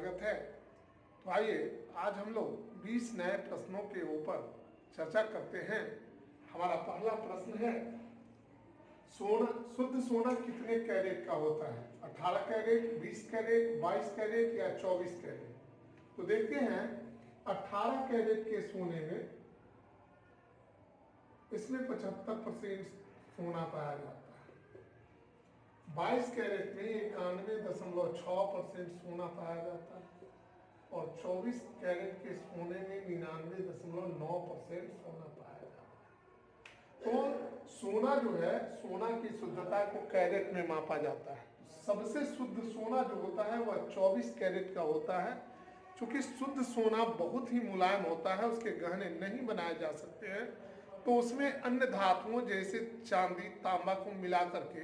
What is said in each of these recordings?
स्वागत है। तो आइए आज हम लोग 20 नए प्रश्नों के ऊपर चर्चा करते हैं। हमारा पहला प्रश्न है, सोना, शुद्ध सोना कितने कैरेट का होता है? 18 कैरेट, 20 कैरेट, 22 कैरेट या 24 कैरेट? तो देखते हैं, 18 कैरेट के सोने में इसमें 75% सोना पाया जाता है। 22 कैरेट में 91.6% सोना पाया जाता है और 24 कैरेट के सोने में 99.9% सोना पाया जाता है। तो सोना जो है, सोना की शुद्धता को कैरेट में मापा जाता है। सबसे शुद्ध सोना जो होता है वह 24 कैरेट का होता है। चूंकि शुद्ध सोना बहुत ही मुलायम होता है, उसके गहने नहीं बनाए जा सकते हैं, तो उसमें अन्य धातुओं जैसे चांदी, तांबा को मिला करके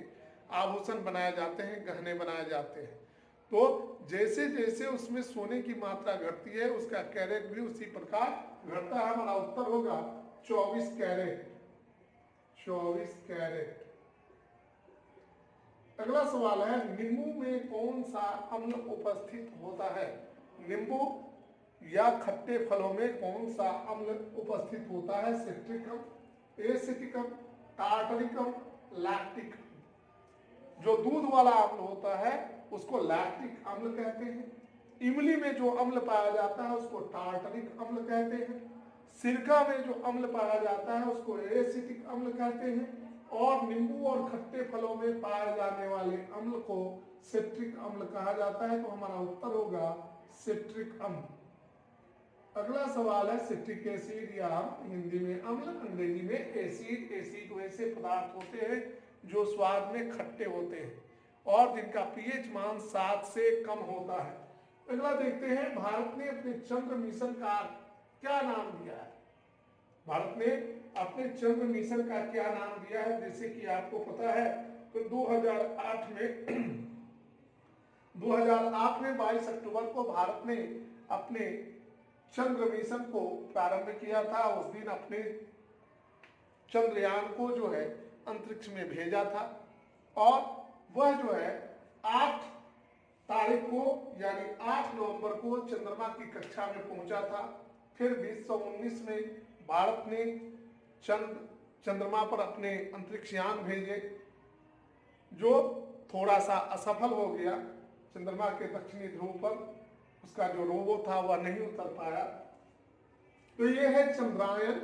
आभूषण बनाए जाते हैं, गहने बनाए जाते हैं। तो जैसे जैसे उसमें सोने की मात्रा घटती है, उसका कैरेट भी उसी प्रकार घटता है। हमारा उत्तर होगा 24 कैरेट। 24 कैरेट। अगला सवाल है, नींबू में कौन सा अम्ल उपस्थित होता है? नींबू या खट्टे फलों में कौन सा अम्ल उपस्थित होता है? सिट्रिक अम्ल, एसिटिक अम्ल, टार्टरिक अम्ल, लैक्टिक। जो दूध वाला अम्ल होता है उसको लैक्टिक अम्ल कहते हैं। इमली में जो अम्ल पाया जाता है उसको टार्टरिक अम्ल कहते हैं। सिरका में जो अम्ल पाया जाता है उसको एसिटिक अम्ल कहते हैं। और नींबू और खट्टे फलों में पाए जाने वाले अम्ल को सिट्रिक अम्ल कहा जाता है। तो हमारा उत्तर होगा सिट्रिक अम्ल। अगला सवाल है, सिट्रिक एसिड या हिंदी में अम्ल, अंग्रेजी में एसिड। एसिड वैसे पदार्थ होते हैं जो स्वाद में खट्टे होते हैं और जिनका पीएच मान 7 से कम होता है। अगला देखते हैं, भारत ने अपने चंद्र मिशन का क्या नाम दिया है? भारत ने अपने चंद्र मिशन का क्या नाम दिया है? जैसे कि आपको पता है, तो 2008 में 22 अक्टूबर को भारत ने अपने चंद्र मिशन को प्रारंभ किया था। उस दिन अपने चंद्रयान को जो है अंतरिक्ष में भेजा था और वह जो है 8 तारीख को यानी 8 नवंबर को चंद्रमा की कक्षा में पहुंचा था। फिर 2019 में भारत ने चंद्रमा पर अपने अंतरिक्ष यान भेजे, जो थोड़ा सा असफल हो गया। चंद्रमा के दक्षिणी ध्रुव पर उसका जो रोबो था वह नहीं उतर पाया। तो ये है चंद्रायन,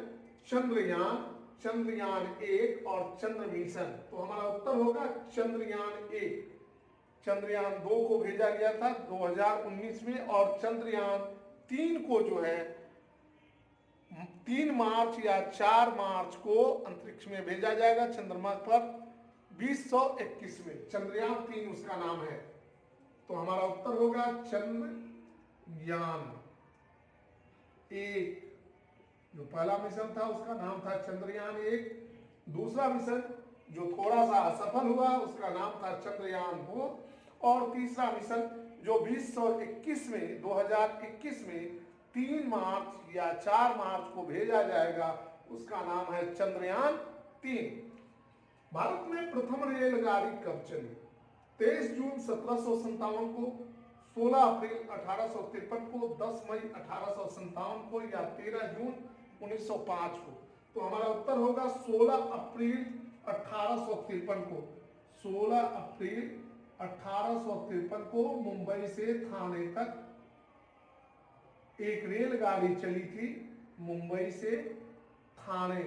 चंद्रयान, चंद्रयान 1 और चंद्र मिशन। तो हमारा उत्तर होगा चंद्रयान 1। चंद्रयान 2 को भेजा गया था 2019 में और चंद्रयान 3 को जो है 3 मार्च या 4 मार्च को अंतरिक्ष में भेजा जाएगा चंद्रमा पर 2021 में। चंद्रयान 3 उसका नाम है। तो हमारा उत्तर होगा चंद्रयान 1। जो पहला मिशन था उसका नाम था चंद्रयान 1। दूसरा मिशन जो थोड़ा सा असफल हुआ उसका नाम था चंद्रयान 2। और तीसरा मिशन जो 2021 में 3 मार्च या 4 मार्च को भेजा जाएगा उसका नाम है चंद्रयान 3। भारत में प्रथम रेलगाड़ी कब चली? 23 जून 1757 को, 16 अप्रैल 1853 को, 10 मई 1857 को या 13 जून 1905 को? तो हमारा उत्तर होगा 16 अप्रैल 1853 को। 16 अप्रैल 1853 को मुंबई से थाने तक एक रेलगाड़ी चली थी। मुंबई से थाने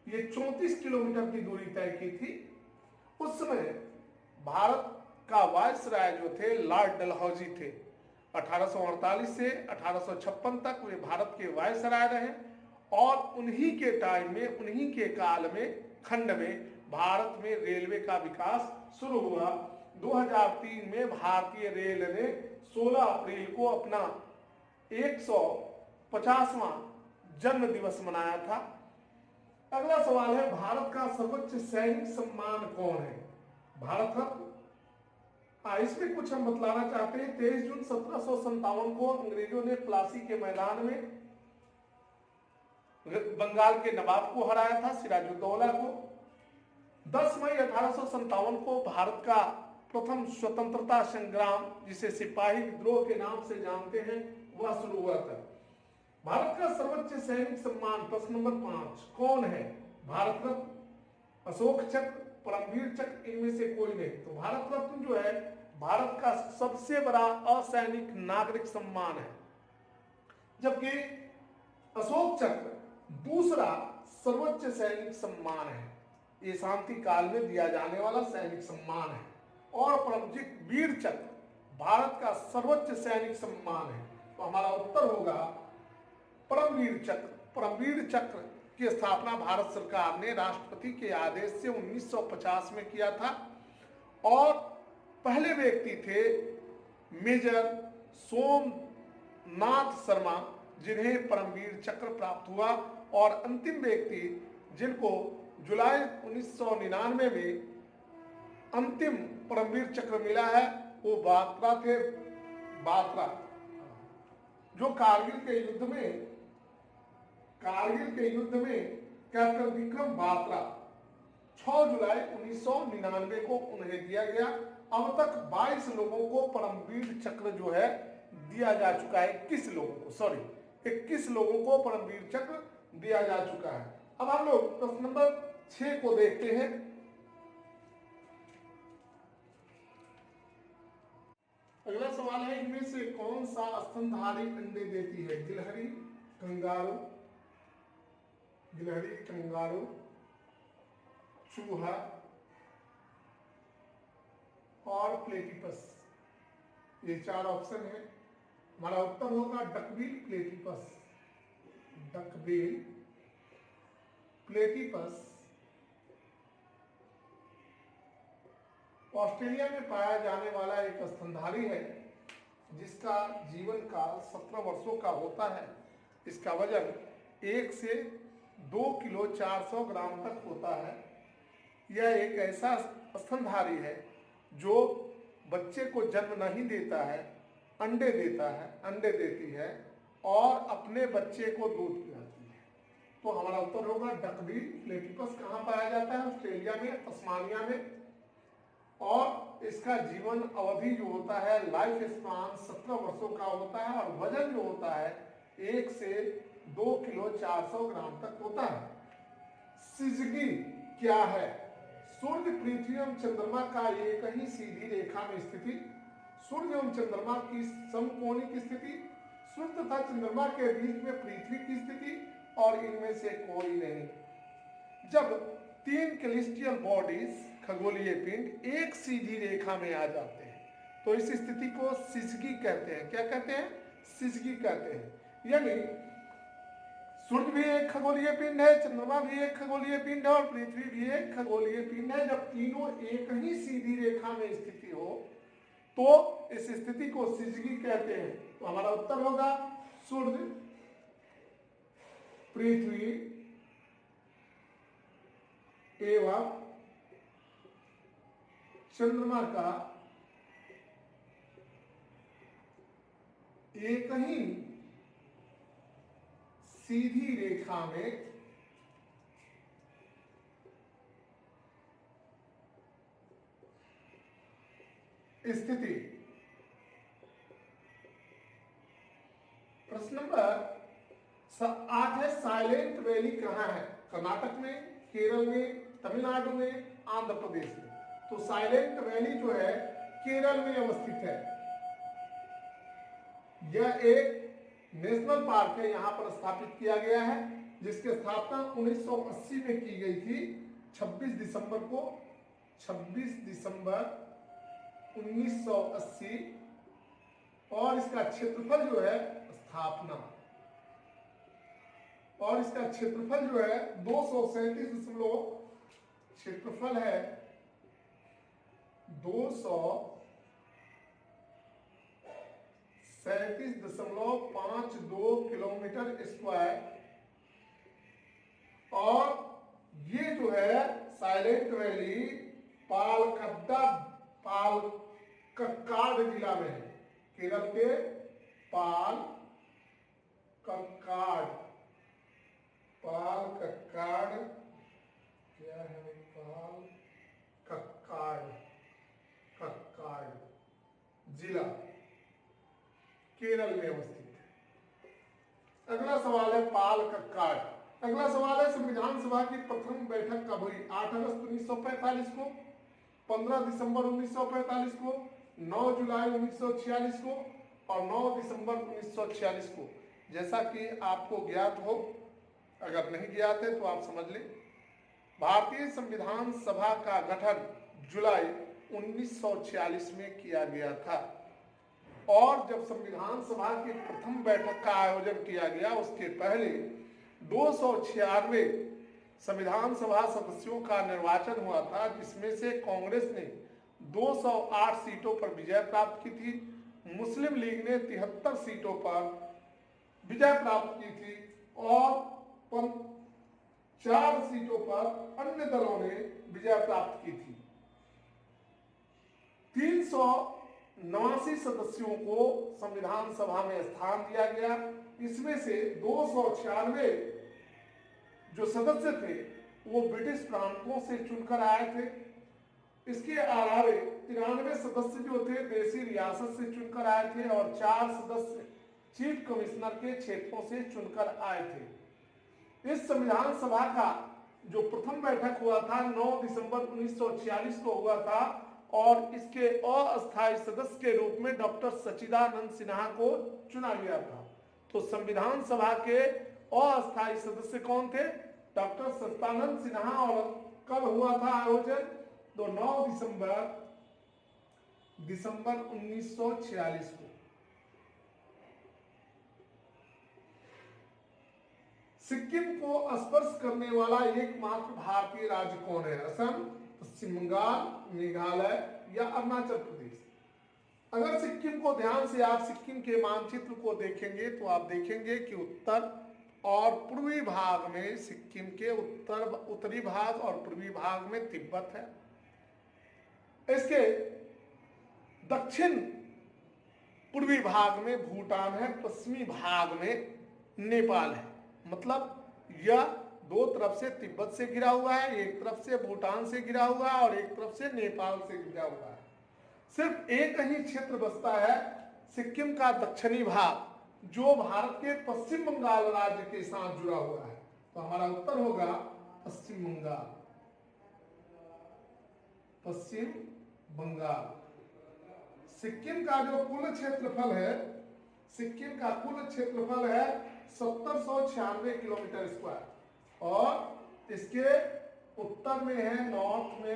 ये 34 किलोमीटर की दूरी तय की थी। उस समय भारत का वायसराय जो थे लॉर्ड डलहौजी थे। 1848 से 1856 तक वे भारत के वायसराय रहे और उन्हीं के टाइम में, उन्हीं के काल में, खंड में भारत में रेलवे का विकास शुरू हुआ। 2003 में भारतीय रेल ने 16 अप्रैल को अपना 150वां जन्म दिवस मनाया था। अगला सवाल है, भारत का सर्वोच्च सैनिक सम्मान कौन है? भारत रत्न। इसमें कुछ हम बतलाना चाहते हैं। 23 जून 1757 को अंग्रेजों ने प्लासी के मैदान में बंगाल के नवाब को हराया था, सिराजुद्दौला को। 10 मई 1857 को भारत का प्रथम स्वतंत्रता संग्राम, जिसे सिपाही विद्रोह के नाम से जानते हैं, वह शुरू हुआ था। भारत का सर्वोच्च सैनिक सम्मान, प्रश्न नंबर 5, कौन है? भारत रत्न, अशोक चक्र, परमवीर चक्र, इनमें से कोई नहीं। तो भारत रत्न जो है भारत का सबसे बड़ा असैनिक नागरिक सम्मान है, जबकि अशोक चक्र दूसरा सर्वोच्च सैनिक सम्मान है। ये शांति काल में दिया जाने वाला सैनिक सम्मान है। और परमवीर चक्र भारत का सर्वोच्च सैनिक सम्मान है। तो हमारा उत्तर होगा परमवीर चक्र। परमवीर चक्र की स्थापना भारत सरकार ने राष्ट्रपति के आदेश से 1950 में किया था और पहले व्यक्ति थे मेजर सोमनाथ शर्मा, जिन्हें परमवीर चक्र प्राप्त हुआ, और अंतिम व्यक्ति जिनको जुलाई 1999 में अंतिम परमवीर चक्र मिला है वो बात्रा थे। बात्रा जो कारगिल के युद्ध में कैप्टन विक्रम बात्रा 6 जुलाई 1999 को उन्हें दिया गया। अब तक 22 लोगों को परमवीर चक्र जो है दिया जा चुका है। 21 लोगों को परमवीर चक्र दिया जा चुका है। अब हम लोग प्रश्न नंबर 6 को देखते हैं। अगला सवाल है, इनमें से कौन सा स्तनधारी अंडे देती है? गिलहरी, कंगारू, चूहा और प्लेटिपस। ये 4 ऑप्शन है। हमारा उत्तर होगा डकबील प्लेटिपस। डकबील प्लेटिपस ऑस्ट्रेलिया में पाया जाने वाला एक स्तनधारी है जिसका जीवन काल 17 वर्षों का होता है। इसका वजन 1 से 2 किलो 400 ग्राम तक होता है। यह एक ऐसा स्तनधारी है जो बच्चे को जन्म नहीं देता है, अंडे देती है और अपने बच्चे को दूध पिलाती है। तो हमारा उत्तर होगा डकबील प्लेटिपस। कहाँ पाया जाता है? ऑस्ट्रेलिया में, तस्मानिया में। और इसका जीवन अवधि जो होता है, लाइफ स्पान 17 वर्षों का होता है और वजन जो होता है 1 से 2 किलो 400 ग्राम तक होता है। सिजगी क्या है? सूर्य, पृथ्वी एवं चंद्रमा का एक ही सीधी रेखा में स्थिति, सूर्य एवं चंद्रमा की समकोणिक स्थिति, सूर्य तथा चंद्रमा के बीच में पृथ्वी की स्थिति, और इनमें से कोई नहीं। जब 3 कैलेस्टियल बॉडीज, खगोलीय पिंड, एक सीधी रेखा में आ जाते हैं तो इस स्थिति को सिजगी कहते हैं। क्या कहते हैं? सिजगी कहते हैं। यानी सूर्य भी एक खगोलीय पिंड है, चंद्रमा भी एक खगोलीय पिंड है और पृथ्वी भी एक खगोलीय पिंड है। जब तीनों एक ही सीधी रेखा में स्थिति हो तो इस स्थिति को सिजगी कहते हैं। तो हमारा उत्तर होगा सूर्य, पृथ्वी एवं चंद्रमा का एक ही सीधी रेखा में स्थिति। प्रश्न नंबर 8 है, साइलेंट वैली कहाँ है? कर्नाटक में, केरल में, तमिलनाडु में, आंध्र प्रदेश में। तो साइलेंट वैली जो है केरल में अवस्थित है। यह एक नेशनल पार्क है, यहां पर स्थापित किया गया है, जिसकी स्थापना 1980 में की गई थी। 26 दिसंबर 1980। और इसका क्षेत्रफल जो है और इसका क्षेत्रफल जो है 237 क्षेत्रफल है 237.52 किलोमीटर स्क्वायर। और ये जो है साइलेंट वैली पालक्काड जिला में है। केरल के पालक्काड क्या है? कक्काड जिला केरल में अवस्थित है। अगला सवाल है पाल कक्काड। अगला सवाल है संविधान सभा की प्रथम बैठक कब हुई? 8 अगस्त 1945 को, 15 दिसंबर 1945 को, 9 जुलाई 1946 को और 9 दिसंबर 1946 को। जैसा कि आपको ज्ञात हो, अगर नहीं ज्ञात है तो आप समझ लें। भारतीय संविधान सभा का गठन जुलाई 1946 में किया गया था और जब संविधान सभा की प्रथम बैठक का आयोजन किया गया उसके पहले 296 संविधान सभा सदस्यों का निर्वाचन हुआ था, जिसमें से कांग्रेस ने 208 सीटों पर विजय प्राप्त की थी, मुस्लिम लीग ने 73 सीटों पर विजय प्राप्त की थी और 4 सीटों पर अन्य दलों ने विजय प्राप्त की थी। 389 सदस्यों को संविधान सभा में स्थान दिया गया। इसमें से 296 जो सदस्य थे वो ब्रिटिश प्रांतों से चुनकर आए थे। इसके अलावे 93 सदस्य जो थे देसी रियासत से चुनकर आए थे और 4 सदस्य चीफ कमिश्नर के क्षेत्रों से चुनकर आए थे। इस संविधान सभा का जो प्रथम बैठक हुआ था 9 दिसंबर 1946 को हुआ था और इसके अस्थायी सदस्य के रूप में डॉक्टर सच्चिदानंद सिन्हा को चुना गया था। तो संविधान सभा के अस्थायी सदस्य कौन थे? डॉक्टर सच्चिदानंद सिन्हा। और कब हुआ था आयोजन? तो 9 दिसंबर 1946 को। सिक्किम को स्पर्श करने वाला एकमात्र भारतीय राज्य कौन है? असम, पश्चिम बंगाल, मेघालय या अरुणाचल प्रदेश? अगर सिक्किम को ध्यान से आप सिक्किम के मानचित्र को देखेंगे तो आप देखेंगे कि उत्तर और पूर्वी भाग में सिक्किम के उत्तरी भाग और पूर्वी भाग में तिब्बत है। इसके दक्षिण पूर्वी भाग में भूटान है, पश्चिमी भाग में नेपाल है। मतलब यह 2 तरफ से तिब्बत से घिरा हुआ है, एक तरफ से भूटान से घिरा हुआ है और एक तरफ से नेपाल से घिरा हुआ है। सिर्फ एक ही क्षेत्र बचता है सिक्किम का दक्षिणी भाग, जो भारत के पश्चिम बंगाल राज्य के साथ जुड़ा हुआ है। तो हमारा उत्तर होगा पश्चिम बंगाल। पश्चिम बंगाल। सिक्किम का जो कुल क्षेत्रफल है, सिक्किम का कुल क्षेत्रफल है 1796 किलोमीटर स्क्वायर और इसके उत्तर में है नॉर्थ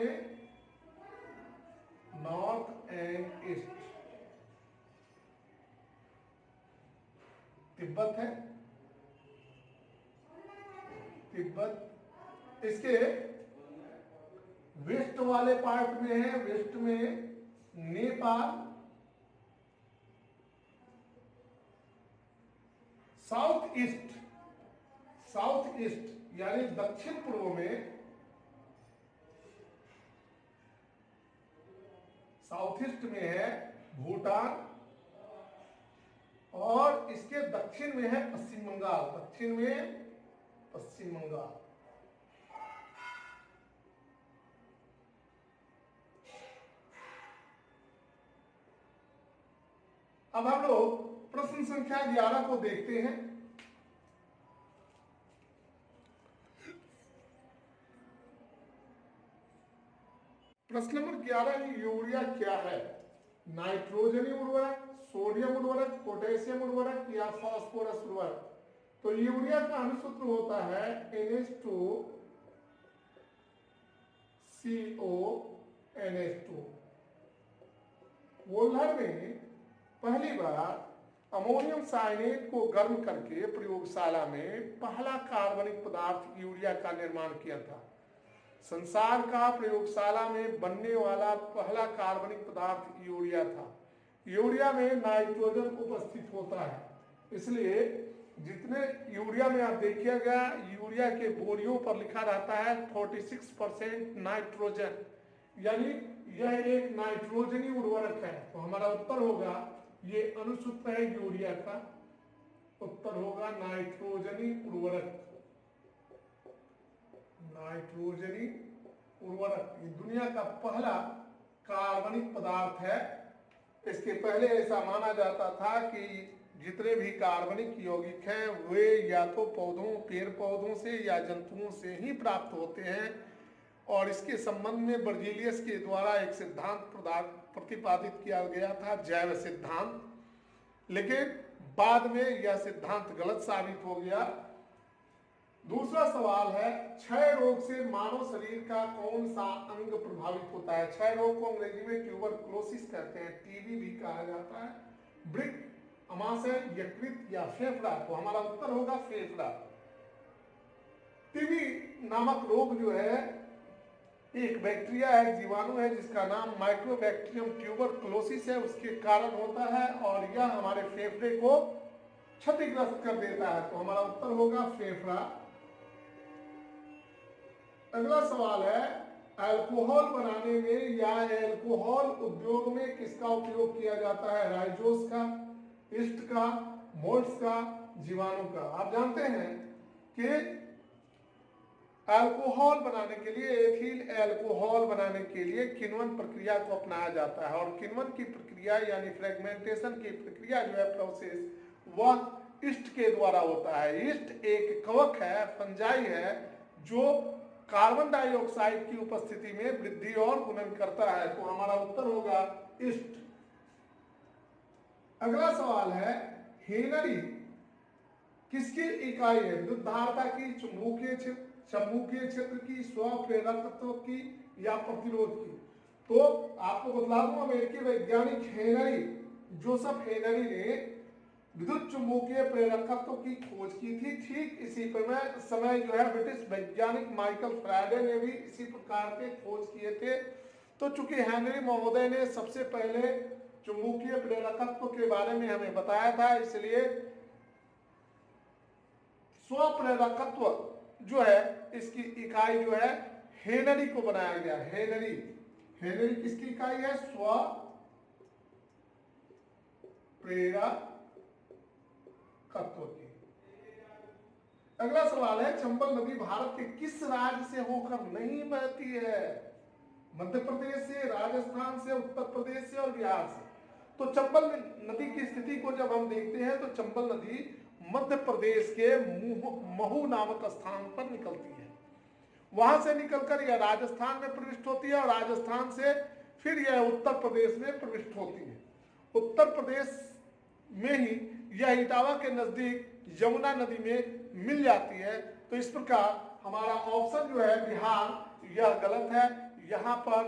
एंड ईस्ट तिब्बत है, तिब्बत। इसके वेस्ट वाले पार्ट में है, वेस्ट में नेपाल, साउथ ईस्ट यानी दक्षिण पूर्व में साउथ ईस्ट में है भूटान और इसके दक्षिण में है पश्चिम बंगाल, दक्षिण में पश्चिम बंगाल। अब हम लोग प्रश्न संख्या 11 को देखते हैं। प्रश्न नंबर 11, यूरिया क्या है? नाइट्रोजनी उर्वरक, सोडियम उर्वरक, पोटेशियम उर्वरक या फास्फोरस उर्वरक? तो यूरिया का अनुसूत्र होता है NH2CONH2। वोल्हर ने पहली बार अमोनियम साइनेट को गर्म करके प्रयोगशाला में पहला कार्बनिक पदार्थ यूरिया का निर्माण किया था। संसार का प्रयोगशाला में बनने वाला पहला कार्बनिक पदार्थ यूरिया था। यूरिया में नाइट्रोजन उपस्थित होता है, इसलिए जितने यूरिया में आप देखिएगा यूरिया के बोरियों पर लिखा रहता है 46% नाइट्रोजन, यानी यह एक नाइट्रोजनी उर्वरक है। तो हमारा उत्तर होगा, ये अनुसूत्र है यूरिया का, उत्तर होगा नाइट्रोजनी उर्वरक, नाइट्रोजनी उर्वरक ये दुनिया का पहला कार्बनिक पदार्थ है। इसके पहले ऐसा माना जाता था कि जितने भी कार्बनिक यौगिक हैं वे या तो पौधों, पेड़ पौधों से या जंतुओं से ही प्राप्त होते हैं, और इसके संबंध में बर्जीलियस के द्वारा एक सिद्धांत प्रतिपादित किया गया था, जैव सिद्धांत। लेकिन बाद में यह सिद्धांत गलत साबित हो गया। दूसरा सवाल है, क्षय रोग से मानव शरीर का कौन सा अंग प्रभावित होता है? क्षय रोग को अंग्रेजी में ट्यूबरकुलोसिस कहते हैं, टीबी भी कहा जाता है। वृक्क, अमाशय, यकृत या फेफड़ा? तो हमारा उत्तर होगा फेफड़ा। टीबी नामक रोग जो है एक बैक्टीरिया है, जीवाणु है, जिसका नाम माइक्रोबैक्टीरियम ट्यूबरकुलोसिस है, उसके कारण होता है और यह हमारे फेफड़े को क्षतिग्रस्त कर देता है। तो हमारा उत्तर होगा फेफड़ा। अगला सवाल है, अल्कोहल बनाने में या अल्कोहल उद्योग में किसका उपयोग किया जाता है? राइजोस का, ईस्ट का, मोल्ड्स का, जीवाणु का? आप जानते हैं कि अल्कोहल बनाने के लिए, एथिल अल्कोहल बनाने के लिए किण्वन प्रक्रिया को अपनाया जाता है, और किण्वन की प्रक्रिया यानी फ्रेगमेंटेशन की प्रक्रिया जो है, प्रोसेस, वह ईस्ट के द्वारा होता है। ईस्ट एक कवक है, फंजाई है, जो कार्बन डाइऑक्साइड की उपस्थिति में वृद्धि और गुणन करता है। तो हमारा उत्तर होगा ईस्ट। अगला सवाल है, हेनरी किसकी इकाई है? विद्युत धारता की, चुंबकीय क्षेत्र की, स्वप्रेरकत्व की या प्रतिरोध की? तो आपको बता दूं, अमेरिकी वैज्ञानिक हेनरी, जोसेफ हेनरी ने विद्युत चुंबकीय प्रेरकत्व की खोज की थी। ठीक इसी समय जो है ब्रिटिश वैज्ञानिक माइकल फैराडे ने भी इसी प्रकार के खोज किए थे। तो चूंकि हेनरी महोदय ने सबसे पहले चुंबकीय प्रेरकत्व के बारे में हमें बताया था, इसलिए स्वप्रेरकत्व जो है इसकी इकाई जो है हेनरी को बनाया गया। हेनरी किसकी इकाई है? स्व प्रेरकत्व की। अगला सवाल है, चंबल नदी भारत के किस राज्य से होकर नहीं बहती है? मध्य प्रदेश से, राजस्थान से, उत्तर प्रदेश से और बिहार से? तो चंबल नदी की स्थिति को जब हम देखते हैं तो चंबल नदी मध्य प्रदेश के महू नामक स्थान पर निकलती है। वहां से निकलकर यह राजस्थान में प्रविष्ट होती है और राजस्थान से फिर यह उत्तर प्रदेश में प्रविष्ट होती है। उत्तर प्रदेश में ही यह इटावा के नजदीक यमुना नदी में मिल जाती है। तो इस प्रकार हमारा ऑप्शन जो है बिहार, यह गलत है। यहाँ पर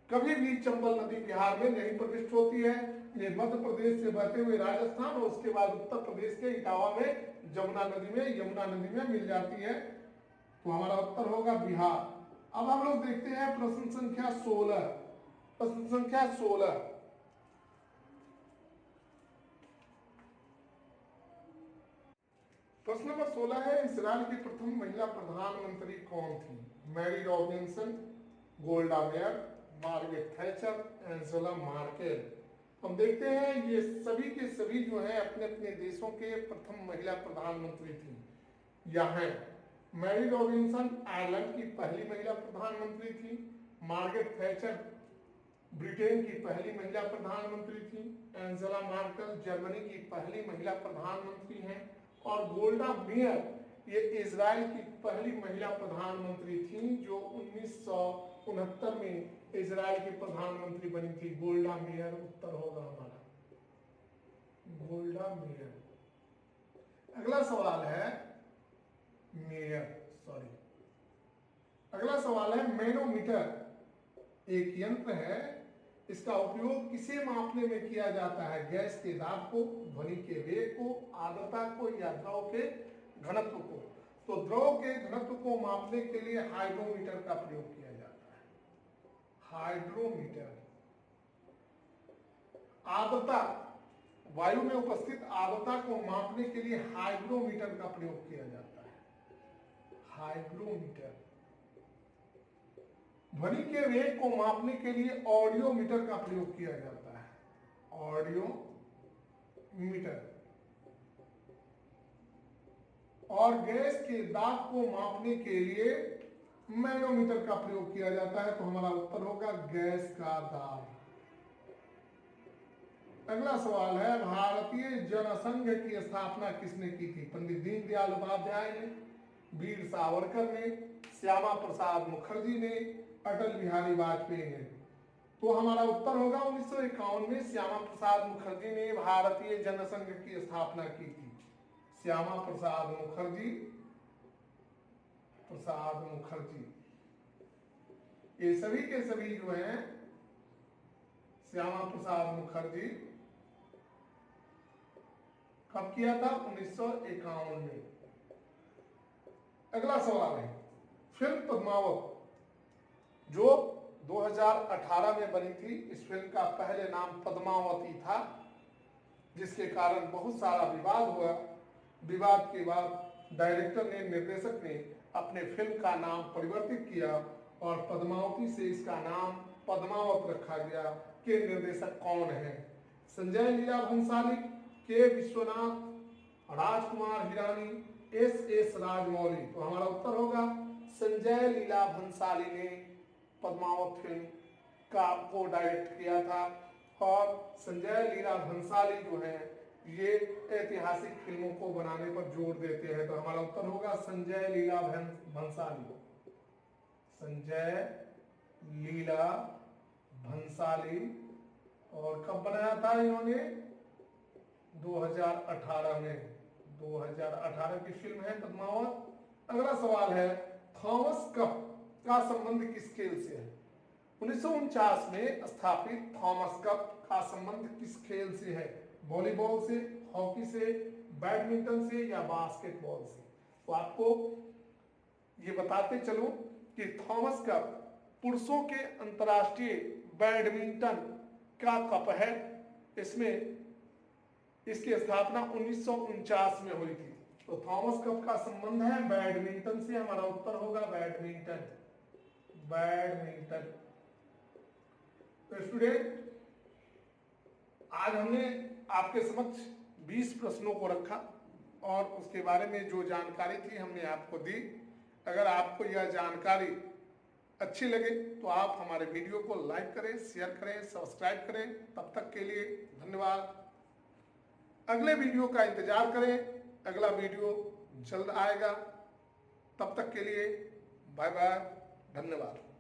कभी भी चंबल नदी बिहार में नहीं प्रविष्ट होती है। ये मध्य प्रदेश से बहते हुए राजस्थान और उसके बाद उत्तर प्रदेश के इटावा में यमुना नदी में मिल जाती है। तो हमारा उत्तर होगा बिहार। अब हम लोग देखते हैं प्रश्न संख्या 16। प्रश्न संख्या 16, प्रश्न नंबर 16 है, इजराइल की प्रथम महिला प्रधानमंत्री कौन थी? Mary Robinson, Golda Meir, Margaret Thatcher, Angela Merkel? हम देखते हैं ये सभी के सभी जो है अपने अपने देशों के प्रथम महिला प्रधानमंत्री थी। यहाँ मैरी रॉबिन्सन आयरलैंड की पहली महिला प्रधानमंत्री थी, मार्गरेट थैचर ब्रिटेन की पहली महिला प्रधानमंत्री थी, एंजेला मर्केल जर्मनी की पहली महिला प्रधानमंत्री हैं, और गोल्डा मेयर ये इजराइल की पहली महिला प्रधानमंत्री थी जो 1969 में इजराइल की प्रधानमंत्री बनी थी। गोल्डा मेयर उत्तर होगा हमारा, गोल्डा मेयर। अगला सवाल है अगला सवाल है, मैनोमीटर एक यंत्र है, इसका उपयोग किसे मापने में किया जाता है? गैस के दाब को, ध्वनि के वेग को, आर्द्रता को या द्रव के घनत्व को? तो द्रव के घनत्व को मापने के लिए हाइड्रोमीटर का प्रयोग किया जाता है। हाइड्रोमीटर। आर्द्रता, वायु में उपस्थित आर्द्रता को मापने के लिए हाइग्रोमीटर का प्रयोग किया जाता है। हाइग्रोमीटर। ध्वनि के वेग को मापने के लिए ऑडियोमीटर का प्रयोग किया जाता है। ऑडियोमीटर। और गैस के दाब को मापने के लिए मैनोमीटर का प्रयोग किया जाता है। तो हमारा उत्तर होगा गैस का दाब। अगला सवाल है, भारतीय जनसंघ की स्थापना किसने की थी? पंडित दीनदयाल उपाध्याय ने, वीर सावरकर ने, श्यामा प्रसाद मुखर्जी ने, अटल बिहारी वाजपेयी ने। तो हमारा उत्तर होगा 1951 में श्यामा प्रसाद मुखर्जी ने भारतीय जनसंघ की स्थापना की थी। श्यामा प्रसाद मुखर्जी, ये सभी के सभी जो हैं श्यामा प्रसाद मुखर्जी कब किया था? 1951 में। अगला सवाल है, फिल्म पद्मावत जो 2018 में बनी थी, इस फिल्म का पहले नाम पद्मावती था, जिसके कारण बहुत सारा विवाद हुआ। विवाद के बाद डायरेक्टर ने, निर्देशक ने अपने फिल्म का नाम परिवर्तित किया और पद्मावती से इसका नाम पद्मावत रखा गया। के निर्देशक कौन है? संजय लीला भंसाली, के विश्वनाथ, राजकुमार हिरानी, एस राजमौली। तो हमारा उत्तर होगा संजय लीला भंसाली ने पद्मावत फिल्म को डायरेक्ट किया था। और संजय लीला भंसाली जो है ये ऐतिहासिक फिल्मों को बनाने पर जोर देते हैं। तो हमारा उत्तर होगा संजय लीला भंसाली। संजय लीला भंसाली। और कब बनाया था इन्होंने? 2018 में। 2018 की फिल्म है पद्मावत। अगला सवाल है, थॉमस कप का संबंध किस खेल से है? 1949 में स्थापित थॉमस कप का संबंध किस खेल से है? वॉलीबॉल से, हॉकी से, बैडमिंटन से या बास्केटबॉल से? तो आपको ये बताते चलूं कि थॉमस कप पुरुषों के अंतर्राष्ट्रीय बैडमिंटन का कप है। इसमें इसकी स्थापना 1949 में हुई थी। तो थॉमस कप का संबंध है बैडमिंटन से। हमारा उत्तर होगा बैडमिंटन। तो स्टूडेंट, आज हमने आपके समक्ष 20 प्रश्नों को रखा और उसके बारे में जो जानकारी थी हमने आपको दी। अगर आपको यह जानकारी अच्छी लगे तो आप हमारे वीडियो को लाइक करें, शेयर करें, सब्सक्राइब करें। तब तक के लिए धन्यवाद। अगले वीडियो का इंतजार करें, अगला वीडियो जल्द आएगा। तब तक के लिए बाय बाय, धन्यवाद।